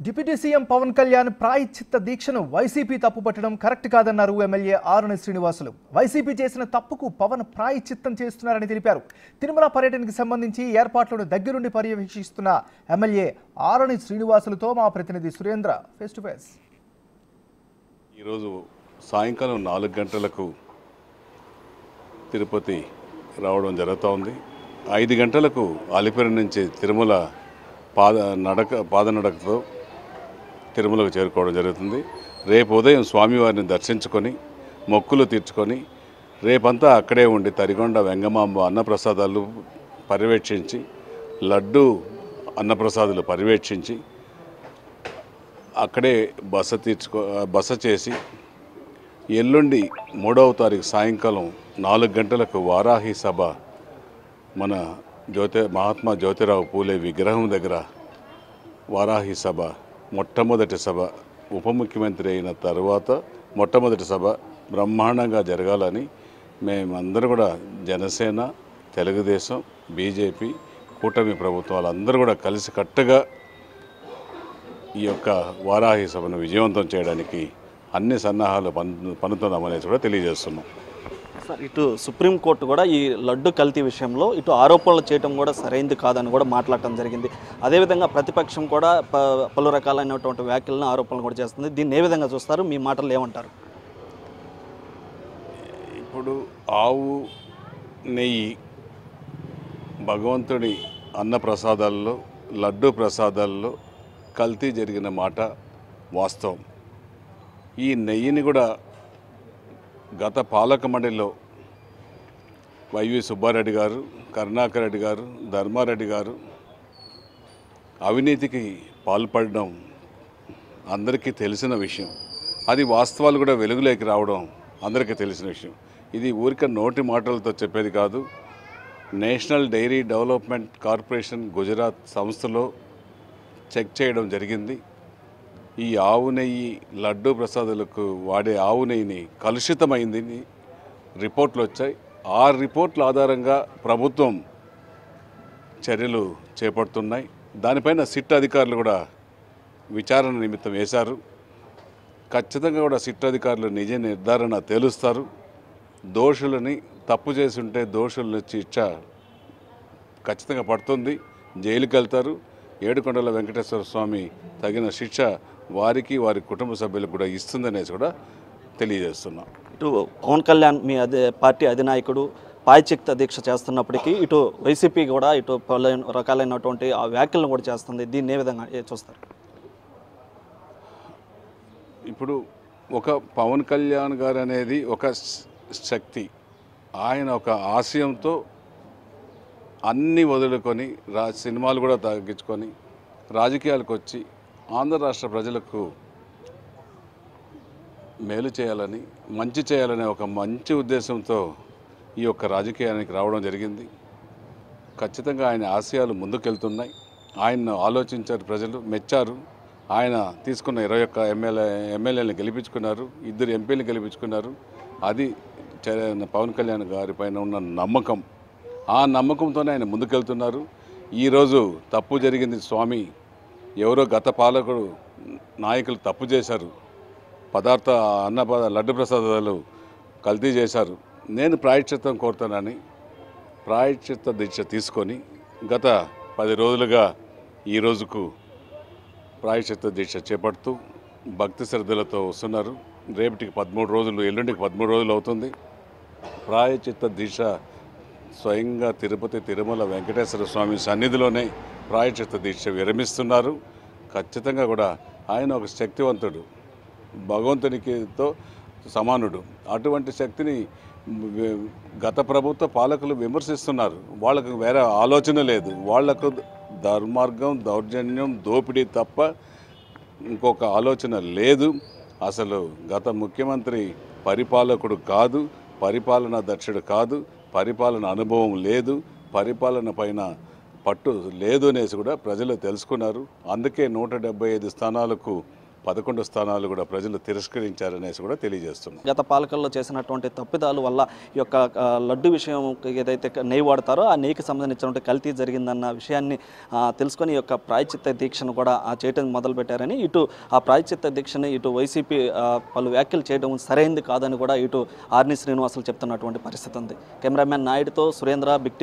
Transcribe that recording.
Deputy CM Pawan Kalyan ప్రాయశ్చిత్త దీక్షను YCP తప్పుపట్టడం correct కాదన్నారు MLA ఆరుని Srinivasulu. YCP చేసిన తప్పుకు పవన్ ప్రాయశ్చిత్తం చేస్తున్నారని తెలిపారు. తిరుమల పర్యటనకు సంబంధించి ఏర్పాట్లను దగ్గరుండి పర్యవేక్షిస్తున్న ఎమ్మెల్యే ఆరుని శ్రీనివాసులతో మా ప్రతినిధి సురేంద్ర ఫేస్ టు ఫేస్. ఈరోజు సాయంకాలం 4 గంటలకు తిరుపతి రావడం జరుగుతోంది. 5 గంటలకు అలిపిరి నుంచి తిరుమల పాదనడకతో తిరుమలకు చేరుకోవడం జరుగుతుంది. రేపు ఉదయం స్వామివారిని దర్శించుకొని మొక్కులు తీర్చుకొని రేపంతా అక్కడే ఉండి తరిగొండ వెంగమాంబ అన్నప్రసాదాలు పర్యవేక్షించి లడ్డు అన్నప్రసాదాలు పర్యవేక్షించి అక్కడే బస చేసి ఎల్లుండి 3వ తారీఖు సాయంకాలం 4 గంటలకు వారాహి సభ మన మహాత్మా జ్యోతిరావు పూలే విగ్రహం దగ్గర వారాహి సభ మొట్టమొదటి సభ ఉప ముఖ్యమంత్రి అయిన తర్వాత మొట్టమొదటి సభ బ్రహ్మాండంగా జరగాలని మేమందరూ కూడా జనసేన, తెలుగుదేశం, బీజేపీ, కూటమి ప్రభుత్వాలందరూ కూడా కలిసి కట్టుగా ఈ యొక్క వారాహి సభను విజయవంతం చేయడానికి అన్ని సన్నాహాలు పన్నుతున్నామనేసి కూడా తెలియజేస్తున్నాం. సార్, ఇటు సుప్రీంకోర్టు కూడా ఈ లడ్డు కల్తీ విషయంలో ఇటు ఆరోపణలు చేయడం కూడా సరైనది కాదని కూడా మాట్లాడటం జరిగింది. అదేవిధంగా ప్రతిపక్షం కూడా పలు రకాలైనటువంటి వ్యాఖ్యలను ఆరోపణలు కూడా చేస్తుంది. దీన్ని ఏ విధంగా చూస్తారు? మీ మాటలు ఏమంటారు? ఇప్పుడు ఆవు నెయ్యి భగవంతుడి అన్న ప్రసాదాల్లో లడ్డు ప్రసాదాల్లో కల్తీ జరిగిన మాట వాస్తవం. ఈ నెయ్యిని కూడా గత పాలక మండలిలో వైవి సుబ్బారెడ్డి గారు, కరుణాకర్ రెడ్డి గారు, ధర్మారెడ్డి గారు అవినీతికి పాల్పడడం అందరికీ తెలిసిన విషయం. అది వాస్తవాలు కూడా వెలుగులోకి రావడం అందరికీ తెలిసిన విషయం. ఇది ఊరిక నోటి మాటలతో చెప్పేది కాదు. National dairy development corporation Gujarat సంస్థలో చెక్ చేయడం జరిగింది. ఈ ఆవు నెయ్యి లడ్డు ప్రసాదాలకు వాడే ఆవు నెయ్యిని కలుషితమైందని రిపోర్ట్లు వచ్చాయి. ఆ రిపోర్ట్ల ఆధారంగా ప్రభుత్వం చర్యలు చేపడుతున్నాయి. దానిపైన సిట్ అధికారులు కూడా విచారణ నిమిత్తం వేశారు. ఖచ్చితంగా కూడా సిట్ అధికారులు నిజ నిర్ధారణ తేలుస్తారు. దోషులని తప్పు చేసి ఉంటే దోషులను శిక్ష ఖచ్చితంగా పడుతుంది. జైలుకి వెళ్తారు. ఏడుకొండల వెంకటేశ్వర స్వామి తగిన శిక్ష వారికి వారి కుటుంబ సభ్యులకు కూడా ఇస్తుందనేసి కూడా తెలియజేస్తున్నాం. ఇటు పవన్ కళ్యాణ్ మీ పార్టీ అధినాయకుడు ప్రాయశ్చిత్త దీక్ష చేస్తున్నప్పటికీ ఇటు వైసీపీ కూడా ఇటు పలు రకాలైనటువంటి ఆ వ్యాఖ్యలను కూడా చేస్తుంది. దీన్ని ఏ విధంగా చూస్తారు? ఇప్పుడు ఒక పవన్ కళ్యాణ్ గారు అనేది ఒక శక్తి. ఆయన ఒక ఆశయంతో అన్నీ వదులుకొని సినిమాలు కూడా తగ్గించుకొని రాజకీయాలకు వచ్చి ఆంధ్ర రాష్ట్ర ప్రజలకు మేలు చేయాలని, మంచి చేయాలనే ఒక మంచి ఉద్దేశంతో ఈ యొక్క రాజకీయానికి రావడం జరిగింది. ఖచ్చితంగా ఆయన ఆశయాలు ముందుకెళ్తున్నాయి. ఆయన్ను ఆలోచించారు, ప్రజలు మెచ్చారు. ఆయన తీసుకున్న 21 ఎమ్మెల్యేలను గెలిపించుకున్నారు, 2 ఎంపీలను గెలిపించుకున్నారు. అది పవన్ కళ్యాణ్ గారి పైన ఉన్న నమ్మకం. ఆ నమ్మకంతోనే ఆయన ముందుకెళ్తున్నారు. ఈరోజు తప్పు జరిగింది స్వామి, ఎవరో గత పాలకుడు నాయకులు తప్పు చేశారు, లడ్డు ప్రసాదాలు కల్తీ చేశారు. నేను ప్రాయశ్చిత్తం కోరుతానని ప్రాయశ్చిత్త దీక్ష తీసుకొని గత 10 రోజులుగా ఈ రోజుకు ప్రాయశ్చిత్త దీక్ష చేపడుతూ భక్తి శ్రద్ధలతో వస్తున్నారు. రేపటికి 13 రోజులు, ఎల్లుండికి 13 రోజులు అవుతుంది. ప్రాయశ్చిత్త దీక్ష స్వయంగా తిరుమల వెంకటేశ్వర స్వామి సన్నిధిలోనే ప్రాయశ్చిత్త దీక్ష విరమిస్తున్నారు. ఖచ్చితంగా కూడా ఆయన ఒక శక్తివంతుడు, భగవంతునికితో సమానుడు. అటువంటి శక్తిని గత ప్రభుత్వ పాలకులు విమర్శిస్తున్నారు. వాళ్ళకు వేరే ఆలోచన లేదు. వాళ్లకు దుర్మార్గం, దౌర్జన్యం, దోపిడీ తప్ప ఇంకొక ఆలోచన లేదు. అసలు గత ముఖ్యమంత్రి పరిపాలకుడు కాదు, పరిపాలనా దక్షుడు కాదు, పరిపాలన అనుభవం లేదు, పరిపాలన పైన పట్టు లేదు అనేసి కూడా ప్రజలు తెలుసుకున్నారు. అందుకే 175 స్థానాలకు 11 స్థానాలు కూడా ప్రజలు తిరస్కరించారనేసి కూడా తెలియజేస్తున్నారు. గత పాలకుల్లో చేసినటువంటి తప్పిదాలు వల్ల ఈ యొక్క లడ్డు విషయం ఏదైతే నెయ్యి వాడతారో ఆ నెయ్యికి సంబంధించినటువంటి కల్తీ జరిగిందన్న విషయాన్ని తెలుసుకొని ఈ యొక్క ప్రాయశ్చిత్త దీక్షను కూడా చేయటం మొదలుపెట్టారని, ఇటు ఆ ప్రాయశ్చిత్త దీక్షని ఇటు వైసీపీ పలు వ్యాఖ్యలు చేయడం సరైంది కాదని కూడా ఇటు ఆర్ని శ్రీనివాసులు చెప్తున్నటువంటి పరిస్థితి ఉంది. కెమెరామ్యాన్ నాయుడుతో సురేంద్ర, బిగ్ టీవీ.